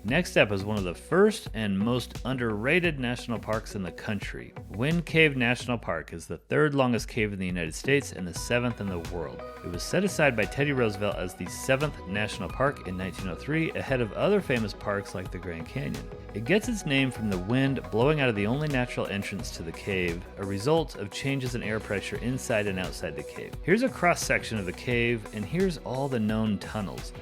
Next up is one of the first and most underrated national parks in the country. Wind Cave National Park is the third longest cave in the United States and the seventh in the world. It was set aside by Teddy Roosevelt as the seventh national park in 1903, ahead of other famous parks like the Grand Canyon. It gets its name from the wind blowing out of the only natural entrance to the cave, a result of changes in air pressure inside and outside the cave. Here's a cross section of the cave, and here's all the known tunnels.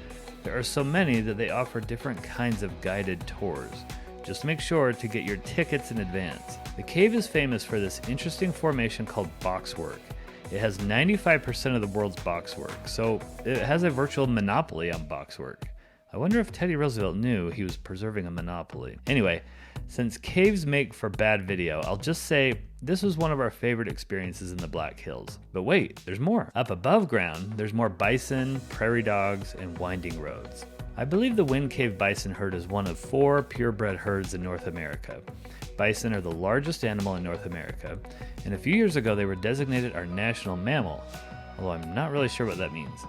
There are so many that they offer different kinds of guided tours. Just make sure to get your tickets in advance. The cave is famous for this interesting formation called boxwork. It has 95% of the world's boxwork, so it has a virtual monopoly on boxwork. I wonder if Teddy Roosevelt knew he was preserving a monopoly. Anyway, since caves make for bad video, I'll just say this was one of our favorite experiences in the Black Hills. But wait, there's more. Up above ground, there's more bison, prairie dogs, and winding roads. I believe the Wind Cave bison herd is one of 4 purebred herds in North America. Bison are the largest animal in North America, and a few years ago they were designated our national mammal, although I'm not really sure what that means.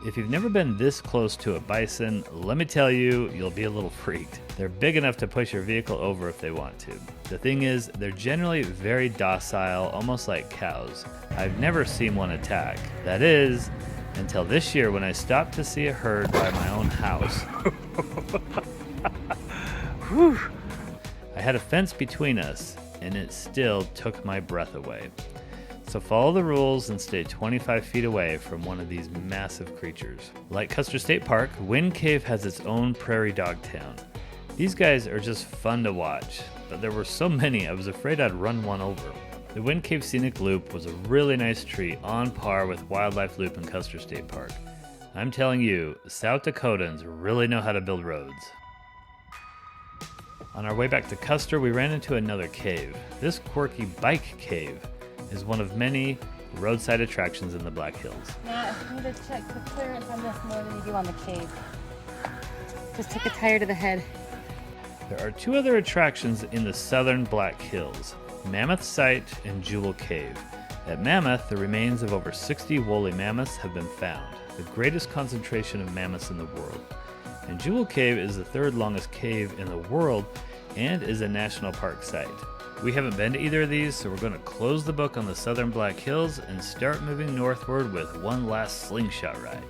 If you've never been this close to a bison, let me tell you, you'll be a little freaked. They're big enough to push your vehicle over if they want to. The thing is, they're generally very docile, almost like cows. I've never seen one attack. That is, until this year when I stopped to see a herd by my own house. Whew. I had a fence between us, and it still took my breath away. So follow the rules and stay 25 feet away from one of these massive creatures. Like Custer State Park, Wind Cave has its own prairie dog town. These guys are just fun to watch, but there were so many I was afraid I'd run one over. The Wind Cave Scenic Loop was a really nice treat, on par with Wildlife Loop in Custer State Park. I'm telling you, South Dakotans really know how to build roads. On our way back to Custer, we ran into another cave. This quirky bike cave is one of many roadside attractions in the Black Hills. Now, you need to check the clearance on this more than you do on the cave. Just take a tire to the head. There are 2 other attractions in the southern Black Hills, Mammoth Site and Jewel Cave. At Mammoth, the remains of over 60 woolly mammoths have been found, the greatest concentration of mammoths in the world. And Jewel Cave is the 3rd longest cave in the world and is a national park site. We haven't been to either of these, so we're going to close the book on the southern Black Hills and start moving northward with one last slingshot ride.